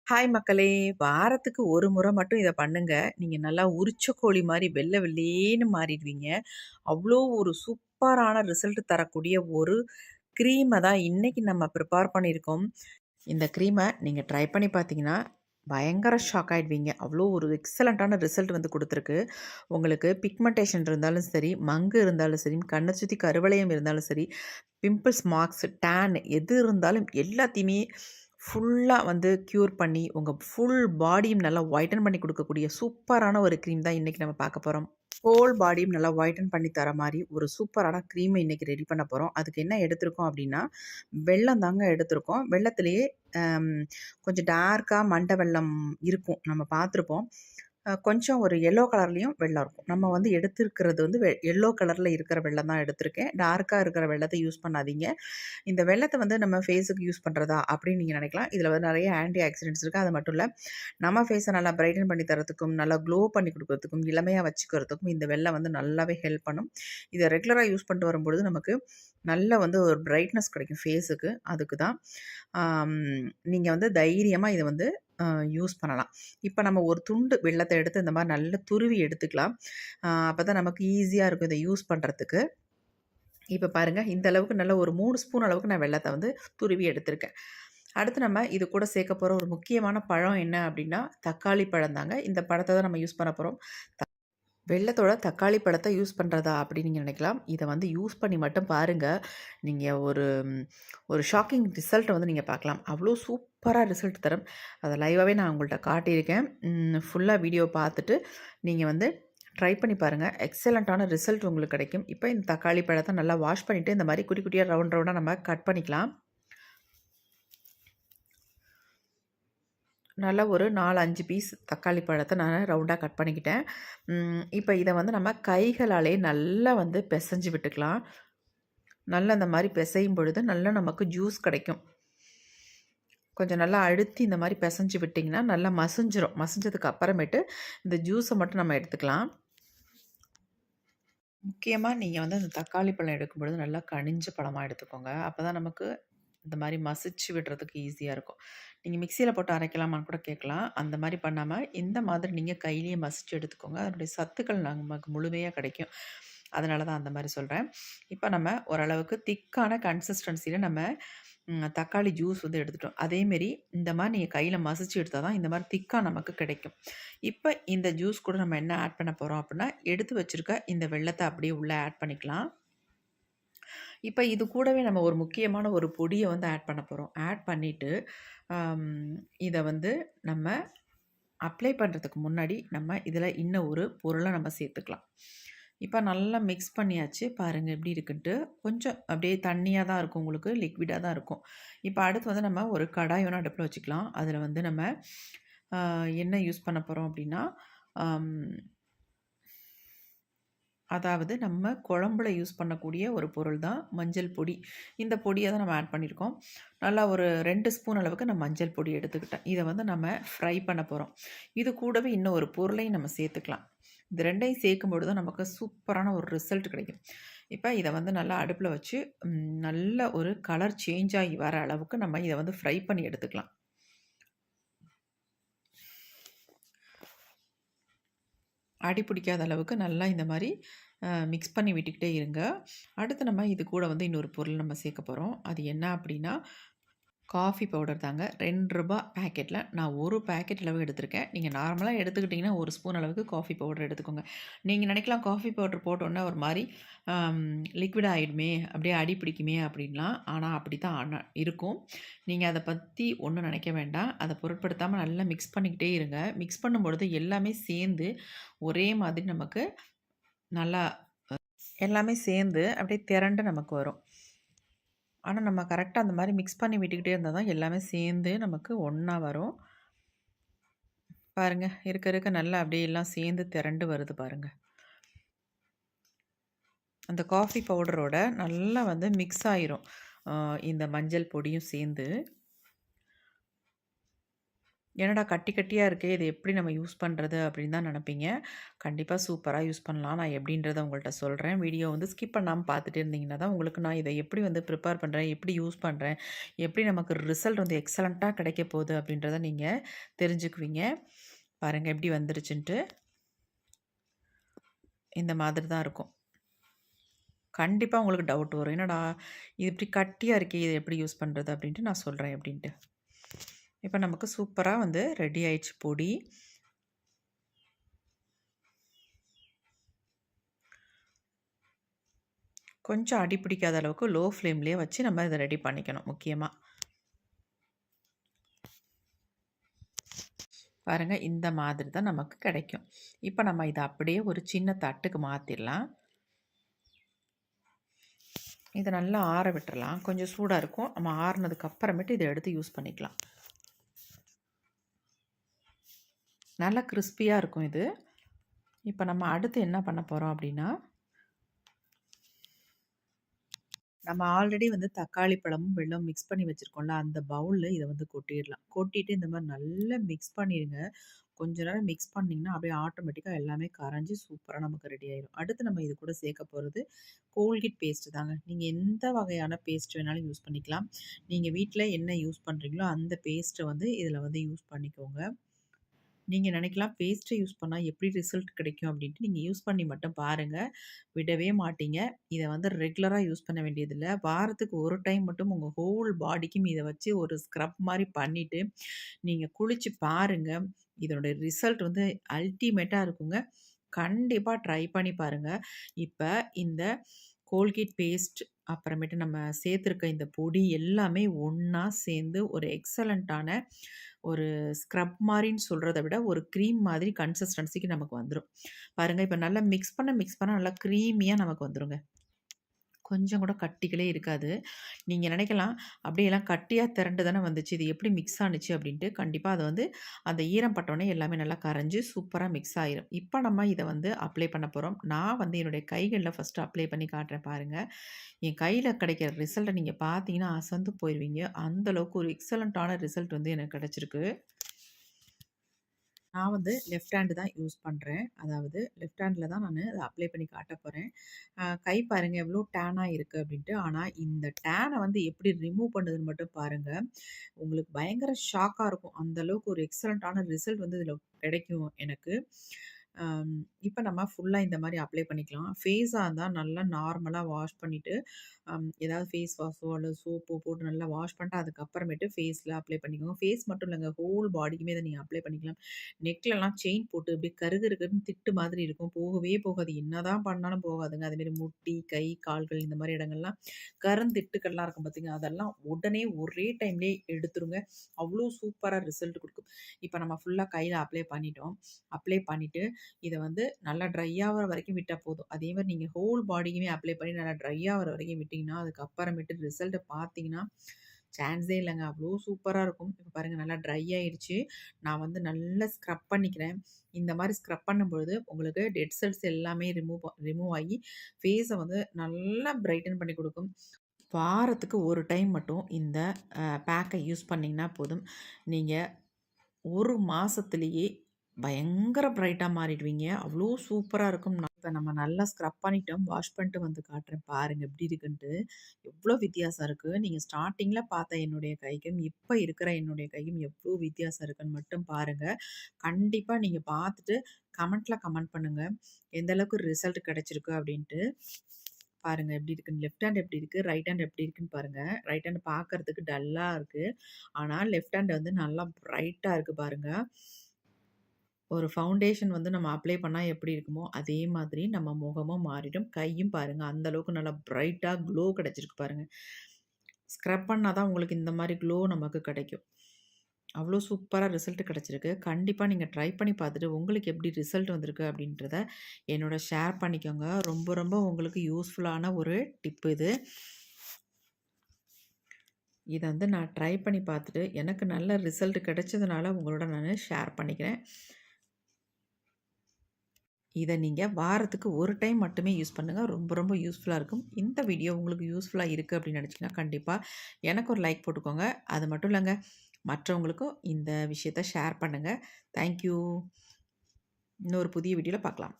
Hi மக்களே! வாரத்துக்கு ஒரு முறை மட்டும் இத பண்ணுங்க. நீங்க நல்லா உரிச்ச கோழி மாரி வெள்ள வெள்ளேன்னு மாறிடுவீங்க. அவ்ளோ ஒரு சூப்பரான ரிசல்ட் தரக்கூடிய ஒரு கிரீம தான் இன்னைக்கு நம்ம ப்ரிப்பேர் பண்ணியிருக்கோம். இந்த கிரீம நீங்க ட்ரை பண்ணி பார்த்தீங்கன்னா, பயங்கர ஷாக் ஆயிடுவீங்க. அவ்ளோ ஒரு எக்ஸலன்ட்டான ரிசல்ட் வந்து குடுத்துருக்கு. உங்களுக்கு பிக்மெண்டேஷன் இருந்தாலும் சரி, மங்கு இருந்தாலும் சரி, கண்ண சுத்தி கருவளையம் இருந்தாலும் சரி, பிம்பிள்ஸ், மார்க்ஸ், டேன் எது இருந்தாலும் எல்லாத்தையுமே ஃபுல்லா வந்து க்யூர் பண்ணி, உங்க ஃபுல் பாடியும் நல்லா ஒயிட்டன் பண்ணி குடுக்கக்கூடிய சூப்பரான ஒரு கிரீம் தான் இன்னைக்கு நம்ம பார்க்க போறோம். ஹோல் பாடியும் நல்லா ஒயிட்டன் பண்ணி தர மாரி ஒரு சூப்பரான கிரீம இன்னைக்கு ரெடி பண்ண போறோம். அதுக்கு என்ன எடுத்திருக்கோம் அப்டின்னா, வெல்லம் தாங்க எடுத்திருக்கோம். வெல்லத்திலேயே அம் கொஞ்சம் டார்க்கா மண்ட வெல்லம் இருக்கும். நம்ம பார்த்துருப்போம். கொஞ்சம் ஒரு எல்லோ கலர்லயும் வெல்லம் இருக்கும். நம்ம வந்து எடுத்திருக்கிறது வந்து எல்லோ கலர்ல இருக்கிற வெல்லம் தான் எடுத்திருக்கேன். டார்க்கா இருக்கிற வெல்லத்த யூஸ் பண்ணாதீங்க. இந்த வெல்லத்த வந்து நம்ம ஃபேஸுக்கு யூஸ் பண்றதா அப்படின்னு நீங்க நினைக்கலாம். இதுல வந்து நெறைய ஆன்டி ஆக்ஸிடென்ட்ஸ் இருக்கு. அது மட்டும் இல்ல, நம்ம ஃபேஸ நல்லா பிரைட்டன் பண்ணி தரதுக்கும், நல்லா க்ளோ பண்ணி குடுக்குறதுக்கும், இளமையா வச்சுக்கிறதுக்கும் இந்த வெல்லம் வந்து நல்லாவே ஹெல்ப் பண்ணும். இத ரெகுலரா யூஸ் பண்ணிட்டு வரும்பொழுது நமக்கு நல்ல வந்து ஒரு பிரைட்னஸ் கிடைக்கும் ஃபேஸுக்கு. அதுக்கு தான். ஆம் நீங்க வந்து தைரியமா இத வந்து யூஸ் பண்ணலாம். இப்ப நம்ம ஒரு துண்டு வெல்லத்த எடுத்து இந்த மாரி நல்லா துருவி எடுத்துக்கலாம். அப்பதான் நமக்கு ஈஸியா இருக்கும் இத யூஸ் பண்றதுக்கு. இப்ப பாருங்க, இந்த அளவுக்கு நல்ல ஒரு 3 ஸ்பூன் அளவுக்கு நான் வெல்லத்த வந்து துருவி எடுத்திருக்கேன். அடுத்து நம்ம இது கூட சேர்க்க போற ஒரு முக்கியமான பழம் என்ன அப்டின்னா, தக்காளி பழம் தாங்க. இந்த பழத்த தான் நம்ம யூஸ் பண்ண போறோம். வெல்லத்தோட தக்காளி பழத்த யூஸ் பண்றதா அப்படின்னு நீங்க நினைக்கலாம். இத வந்து யூஸ் பண்ணி மட்டும் பாருங்க. நீங்க ஒரு ஷாக்கிங் ரிசல்ட்ட வந்து நீங்க பார்க்கலாம். அவ்ளோ சூப்பரா ரிசல்ட் தரும். அத லைவாவே நான் உங்கள்ட்ட காட்டியிருக்கேன். ஃபுல்லா வீடியோ பார்த்துட்டு நீங்க வந்து ட்ரை பண்ணி பாருங்க. எக்ஸலன்ட்டான ரிசல்ட் உங்களுக்கு கிடைக்கும். இப்ப இந்த தக்காளி பழத்த நல்லா வாஷ் பண்ணிட்டு, இந்த மாரி குட்டி குட்டியா ரவுண்ட் ரவுண்டா நம்ம கட் பண்ணிக்கலாம். நல்லா ஒரு 4, 5 பீஸ் தக்காளி பழத்த நான் ரவுண்டா கட் பண்ணிக்கிட்டேன். இப்ப இத வந்து நம்ம கைகளாலே நல்லா வந்து பெசஞ்சு விட்டுக்கலாம். நல்லா இந்த மாரி பெசையும் பொழுது நல்லா நமக்கு ஜூஸ் கிடைக்கும். கொஞ்சம் நல்லா அழுத்தி இந்த மாரி பெசஞ்சு விட்டிங்கன்னா, நல்லா மசிஞ்சிரும். மசிஞ்சதுக்கு அப்புறமேட்டு இந்த ஜூஸ மட்டும் நம்ம எடுத்துக்கலாம். முக்கியமா நீங்க வந்து அந்த தக்காளி பழம் எடுக்கும்பொழுது நல்லா கனிஞ்ச பழமா எடுத்துக்கோங்க. அப்பதான் நமக்கு இந்த மாரி மசிச்சு விடுறதுக்கு ஈஸியா இருக்கும். நீங்க மிக்ஸியில போட்டு அரைக்கலாமான்னு கூட கேட்கலாம். அந்த மாரி பண்ணாம, இந்த மாதிரி நீங்க கையிலேயே மசிச்சு எடுத்துக்கோங்க. அதனுடைய சத்துக்கள் நமக்கு முழுமையா கிடைக்கும். அதனால தான் அந்த மாரி சொல்றேன். இப்ப நம்ம ஓரளவுக்கு திக்கான கன்சிஸ்டன்சில நம்ம தக்காளி ஜூஸ் வந்து எடுத்துட்டோம். அதேமாரி இந்த மாரி நீங்க கையில மசிச்சு எடுத்தா தான் இந்த மாரி திக்கா நமக்கு கிடைக்கும். இப்ப இந்த ஜூஸ் கூட நம்ம என்ன ஆட் பண்ண போறோம் அப்டின்னா, எடுத்து வச்சிருக்க இந்த வெல்லத்த அப்படியே உள்ள ஆட் பண்ணிக்கலாம். இப்ப இது கூடவே நம்ம ஒரு முக்கியமான ஒரு பொடிய வந்து ஆட் பண்ண போறோம். ஆட் பண்ணிட்டு, அம் இத வந்து நம்ம அப்ளை பண்றதுக்கு முன்னாடி, நம்ம இதில இன்னும் ஒரு பொருள நம்ம சேர்த்துக்கலாம். இப்ப நல்லா மிக்ஸ் பண்ணியாச்சு. பாருங்க எப்படி இருக்குன்ட்டு. கொஞ்சம் அப்படியே தண்ணியா தான் இருக்கும் உங்களுக்கு. லிக்விடா தான் இருக்கும். இப்ப அடுத்து வந்து நம்ம ஒரு கடாய் ஒண்ணு அடுப்புல வச்சுக்கலாம். அதில வந்து நம்ம அ என்ன யூஸ் பண்ண போறோம் அப்படின்னா, அம் அதாவது நம்ம குழம்புல யூஸ் பண்ணக்கூடிய ஒரு பொருள் தான் மஞ்சள் பொடி. இந்த பொடிய தான் நம்ம ஆட் பண்ணியிருக்கோம். நல்லா ஒரு 2 ஸ்பூன் அளவுக்கு நான் மஞ்சள் பொடி எடுத்துக்கிட்டேன். இத வந்து நம்ம ஃப்ரை பண்ண போறோம். இது கூடவே இன்னும் ஒரு பொருளையும் நம்ம சேர்த்துக்கலாம். இது 2யும் சேர்க்கும்பொழுது தான் நமக்கு சூப்பரான ஒரு ரிசல்ட் கிடைக்கும். இப்ப இத வந்து நல்லா அடுப்புல வச்சு நல்ல ஒரு கலர் சேஞ்ச் ஆகி வர அளவுக்கு நம்ம இத வந்து ஃப்ரை பண்ணி எடுத்துக்கலாம். அடி பிடிக்காத அளவுக்கு நல்லா இந்த மாரி மிக்ஸ் பண்ணி விட்டுக்கிட்டே இருங்க. அடுத்து நம்ம இது கூட வந்து இன்னொரு பொருள் நம்ம சேர்க்க போறோம். அது என்ன அப்டின்னா, காஃபி பவுடர் தாங்க. ரூ. 2 பாக்கெட்ல நான் 1 பாக்கெட் அளவு எடுத்திருக்கேன். நீங்க நார்மலா எடுத்துக்கிட்டீங்கன்னா, 1 ஸ்பூன் அளவுக்கு காஃபி பவுடர் எடுத்துக்கோங்க. நீங்க நினைக்கலாம் காஃபி பவுடர் போட்டோனே ஒரு மாரி அம் லிக்விட் ஆயிடுமே, அப்படியே அடி பிடிக்குமே அப்படின்லாம். ஆனா அப்படித்தான் இருக்கும். நீங்க அத பத்தி ஒண்ணும் நினைக்க வேண்டாம். அத பொருட்படுத்தாம நல்லா மிக்ஸ் பண்ணிக்கிட்டே இருங்க. மிக்ஸ் பண்ணும்பொழுது எல்லாமே சேர்ந்து ஒரே மாதிரி நமக்கு நல்லா எல்லாமே சேர்ந்து அப்படியே திரண்டு நமக்கு வரும். ஆனா, நம்ம கரெக்ட்டா அந்த மாரி மிக்ஸ் பண்ணி விட்டுக்கிட்டே இருந்தா தான் எல்லாமே சேர்ந்து நமக்கு ஒண்ணா வரும். பாருங்க, இருக்க இருக்க நல்லா அப்படியே எல்லாம் சேர்ந்து திரண்டு வருது பாருங்க. அந்த காஃபி பவுடரோட நல்லா வந்து மிக்ஸ் ஆயிரும். இந்த மஞ்சள் பொடியும் சேர்ந்து. என்னடா கட்டி கட்டியா இருக்கே! இத எப்படி நம்ம யூஸ் பண்றது? அப்படின்னு தான் நெனைப்பீங்க. கண்டிப்பா சூப்பரா யூஸ் பண்ணலாம். நான் எப்படின்றத உங்கள்ட்ட சொல்றேன். வீடியோ வந்து ஸ்கிப் பண்ணாம பார்த்துட்டே இருந்தீங்கன்னா தான், உங்களுக்கு நான் இத எப்படி வந்து ப்ரிப்பேர் பண்றேன், எப்படி யூஸ் பண்றேன், எப்படி நமக்கு ரிசல்ட் வந்து எக்ஸலன்ட்டா கிடைக்க போகுது அப்படின்றத நீங்க தெரிஞ்சுக்குவீங்க. பாருங்க எப்படி வந்துருச்சுன்ட்டு. இந்த மாதிரி தான் இருக்கும். கண்டிப்பா உங்களுக்கு டவுட் வரும். என்னடா இது இப்படி கட்டியா இருக்கே! இத எப்படி யூஸ் பண்றது? அப்படின்ட்டு நான் சொல்றேன் எப்படின்ட்டு. இப்ப நமக்கு சூப்பரா வந்து ரெடி ஆயிடுச்சு பொடி. கொஞ்சம் அடி பிடிக்காத அளவுக்கு லோ ஃப்ளேம்லேயே வச்சு நம்ம இதை ரெடி பண்ணிக்கணும் முக்கியமா. பாருங்க இந்த மாதிரி தான் நமக்கு கிடைக்கும். இப்போ நம்ம இதை அப்படியே ஒரு சின்ன தட்டுக்கு மாற்றிடலாம். இதை நல்லா ஆற விட்டுறலாம். கொஞ்சம் சூடாக இருக்கும். நம்ம ஆறுனதுக்கு அப்புறமேட்டு இதை எடுத்து யூஸ் பண்ணிக்கலாம். நல்லா கிறிஸ்பியாக இருக்கும் இது. இப்போ நம்ம அடுத்து என்ன பண்ண போகிறோம் அப்படின்னா, நம்ம ஆல்ரெடி வந்து தக்காளி பழமும் வெல்லமும் மிக்ஸ் பண்ணி வச்சுருக்கோம்ல, அந்த பவுலில் இதை வந்து கொட்டிடலாம். கொட்டிட்டு இந்த மாதிரி நல்லா மிக்ஸ் பண்ணிடுங்க. கொஞ்ச நேரம் மிக்ஸ் பண்ணிங்கன்னா அப்படியே ஆட்டோமேட்டிக்கா எல்லாமே கரைஞ்சு சூப்பரா நமக்கு ரெடி ஆயிரும். அடுத்து நம்ம இது கூட சேர்க்க போறது கோல்கேட் பேஸ்ட் தாங்க. நீங்க எந்த வகையான பேஸ்ட் வேணாலும் யூஸ் பண்ணிக்கலாம். நீங்க வீட்ல என்ன யூஸ் பண்றீங்களோ அந்த பேஸ்ட்ட வந்து இதுல வந்து யூஸ் பண்ணிக்கோங்க. நீங்க நினைக்கலாம் பேஸ்ட்ட யூஸ் பண்ணா எப்படி ரிசல்ட் கிடைக்கும் அப்படின்ட்டு நீங்க யூஸ் பண்ணி மட்டும் பாருங்க. விடவே மாட்டீங்க. இத வந்து ரெகுலரா யூஸ் பண்ண வேண்டியதில்ல. வாரத்துக்கு ஒரு டைம் மட்டும் உங்க ஹோல் பாடிக்கும் இத வச்சு ஒரு ஸ்க்ரப் மாரி பண்ணிட்டு, நீங்க குளிச்சு பாருங்க. இதனுடைய ரிசல்ட் வந்து அல்டிமேட்டா இருக்குங்க. கண்டிப்பா ட்ரை பண்ணி பாருங்க. இப்ப இந்த கோல்கேட் பேஸ்ட், அப்புறமேட்டு நம்ம சேர்த்துருக்க இந்த பொடி எல்லாமே ஒண்ணா சேர்ந்து ஒரு எக்ஸலன்ட்டான ஒரு ஸ்க்ரப் மாரின்னு சொல்றத விட, ஒரு கிரீம் மாதிரி கன்சிஸ்டன்சிக்கு நமக்கு வந்துரும். பாருங்க, இப்ப நல்லா மிக்ஸ் பண்ண நல்லா கிரீமியா நமக்கு வந்துருங்க. கொஞ்சம் கூட கட்டிகளே இருக்காது. நீங்க நினைக்கலாம், "அப்படியெல்லாம் கட்டியா திரண்டு தானே வந்துச்சு. இது எப்படி மிக்ஸ் ஆனுச்சு?" அப்படின்ட்டு. கண்டிப்பா அது வந்து அந்த ஈரம் பட்டோனே எல்லாமே நல்லா கரைஞ்சு சூப்பரா மிக்ஸ் ஆயிரும். இப்ப நம்ம இத வந்து அப்ளை பண்ண போறோம். நான் வந்து என்னுடைய கைகள்ல ஃபர்ஸ்ட்டு அப்ளை பண்ணி காட்டுறேன் பாருங்க. என் கையில கிடைக்கிற ரிசல்ட்ட நீங்க பார்த்தீங்கன்னா, அசந்து போயிருவீங்க. அந்த அளவுக்கு ஒரு எக்ஸலன்ட்டான ரிசல்ட் வந்து எனக்கு கிடைச்சிருக்கு. நான் வந்து லெஃப்ட் ஹேண்ட் தான் யூஸ் பண்றேன். அதாவது லெஃப்ட் ஹேண்ட்ல தான் நானு அத அப்ளை பண்ணி காட்டப் போறேன். கை பாருங்க எவ்ளோ டேனா இருக்கு அப்டின்ட்டு. ஆனா இந்த டேன வந்து எப்படி ரிமூவ் பண்ணுதுன்னு மட்டும் பாருங்க. உங்களுக்கு பயங்கர ஷாக்கா இருக்கும். அந்த அளவுக்கு ஒரு எக்ஸலன்ட்டான ரிசல்ட் வந்து இதில கிடைக்கும் எனக்கு. அம் இப்ப நம்ம ஃபுல்லா இந்த மாரி அப்ளை பண்ணிக்கலாம். ஃபேஸா இருந்தா நல்லா நார்மலா வாஷ் பண்ணிட்டு, ஏதாவது ஃபேஸ் வாஷோ அல்லது சோப்போ போட்டு நல்லா வாஷ் பண்ணிட்டு, அதுக்கப்புறமேட்டு ஃபேஸ்ல அப்ளை பண்ணிக்கோங்க. ஃபேஸ் மட்டும் இல்லங்க, ஹோல் பாடிக்குமே இத நீங்க அப்ளை பண்ணிக்கலாம். நெக்லலாம் செயின் போட்டு அப்படியே கருகருன்னு திட்டு மாதிரி இருக்கும். போகவே போகாது. என்னதான் பண்ணாலும் போகாதுங்க. அதேமாரி முட்டி, கை, கால்கள் இந்த மாரி இடங்கள்லாம் கருந்திட்டுக்கள்லாம் இருக்கும் பார்த்தீங்க, அதெல்லாம் உடனே ஒரே டைம்லேயே எடுத்துருங்க. அவ்ளோ சூப்பரா ரிசல்ட் குடுக்கும். இப்ப நம்ம ஃபுல்லா கையில அப்ளை பண்ணிட்டோம். அப்ளை பண்ணிட்டு, இத வந்து நல்லா ட்ரை ஆகுற வரைக்கும் விட்டா போதும். அதே மாரி நீங்க ஹோல் பாடிக்குமே அப்ளை பண்ணி நல்லா ட்ரை ஆகுற வரைக்கும் விட்டீங்கன்னா, அதுக்கப்புறமேட்டு ரிசல்ட்ட பார்த்தீங்கன்னா, சான்ஸே இல்லங்க. அவ்ளோ சூப்பரா இருக்கும். இப்ப பாருங்க நல்லா ட்ரை ஆயிடுச்சு. நான் வந்து நல்லா ஸ்க்ரப் பண்ணிக்கிறேன். இந்த மாரி ஸ்க்ரப் பண்ணும்பொழுது, உங்களுக்கு டெட் செல்ஸ் எல்லாமே ரிமூவ் ஆகி, ஃபேஸ வந்து நல்லா பிரைட்டன் பண்ணி குடுக்கும். வாரத்துக்கு ஒரு டைம் மட்டும் இந்த பேக்க யூஸ் பண்ணீங்கன்னா போதும். நீங்க 1 மாசத்திலேயே பயங்கர பிரைட்டா மாறிடுவீங்க. அவ்ளோ சூப்பரா இருக்கும். இப்ப நம்ம நல்லா ஸ்க்ரப் பண்ணிட்டோம். வாஷ் பண்ணிட்டு வந்து காட்டுறேன் பாருங்க எப்படி இருக்குன்ட்டு. எவ்ளோ வித்தியாசம் இருக்கு. நீங்க ஸ்டார்ட்டிங்ல பார்த்த என்னுடைய கைக்கும், இப்ப இருக்கிற என்னுடைய கையும் எவ்ளோ வித்தியாசம் இருக்குன்னு மட்டும் பாருங்க. கண்டிப்பா நீங்க பார்த்துட்டு கமெண்ட்ல கமெண்ட் பண்ணுங்க. எந்த அளவுக்கு ரிசல்ட் கிடைச்சிருக்கு அப்படின்ட்டு. பாருங்க எப்படி இருக்குன்னு. லெஃப்ட் ஹேண்ட் எப்படி இருக்கு, ரைட் ஹேண்ட் எப்படி இருக்குன்னு பாருங்க. ரைட் ஹேண்ட் பார்க்கறதுக்கு டல்லா இருக்கு. ஆனா லெஃப்ட் ஹேண்ட் வந்து நல்லா பிரைட்டா இருக்கு பாருங்க. ஒரு ஃபவுண்டேஷன் வந்து நம்ம அப்ளை பண்ணா எப்படி இருக்குமோ, அதே மாதிரி நம்ம முகமும் மாறிடும். கையும் பாருங்க அந்த அளவுக்கு நல்லா பிரைட்டா க்ளோ கிடைச்சிருக்கு பாருங்க. ஸ்க்ரப் பண்ணா தான் உங்களுக்கு இந்த மாரி க்ளோ நமக்கு கிடைக்கும். அவ்ளோ சூப்பரா ரிசல்ட் கிடைச்சிருக்கு. கண்டிப்பா நீங்க ட்ரை பண்ணி பார்த்துட்டு, உங்களுக்கு எப்படி ரிசல்ட் வந்திருக்கு அப்படின்றத என்னோட ஷேர் பண்ணிக்கோங்க. ரொம்ப ரொம்ப உங்களுக்கு யூஸ்ஃபுல்லான ஒரு டிப் இது. இத வந்து நான் ட்ரை பண்ணி பார்த்துட்டு, எனக்கு நல்ல ரிசல்ட் கிடைச்சதுனால உங்களோட நானு ஷேர் பண்ணிக்கிறேன். இத நீங்க வாரத்துக்கு ஒரு டைம் மட்டுமே யூஸ் பண்ணுங்க. ரொம்ப ரொம்ப யூஸ்ஃபுல்லா இருக்கும். இந்த வீடியோ உங்களுக்கு யூஸ்ஃபுல்லா இருக்கு அப்படின்னு நினச்சீங்கன்னா, கண்டிப்பா எனக்கு ஒரு லைக் போட்டுக்கோங்க. அது மட்டும் இல்லங்க, மற்றவங்களுக்கும் இந்த விஷயத்த ஷேர் பண்ணுங்க. Thank you. இன்னொரு புதிய வீடியோல பார்க்கலாம்.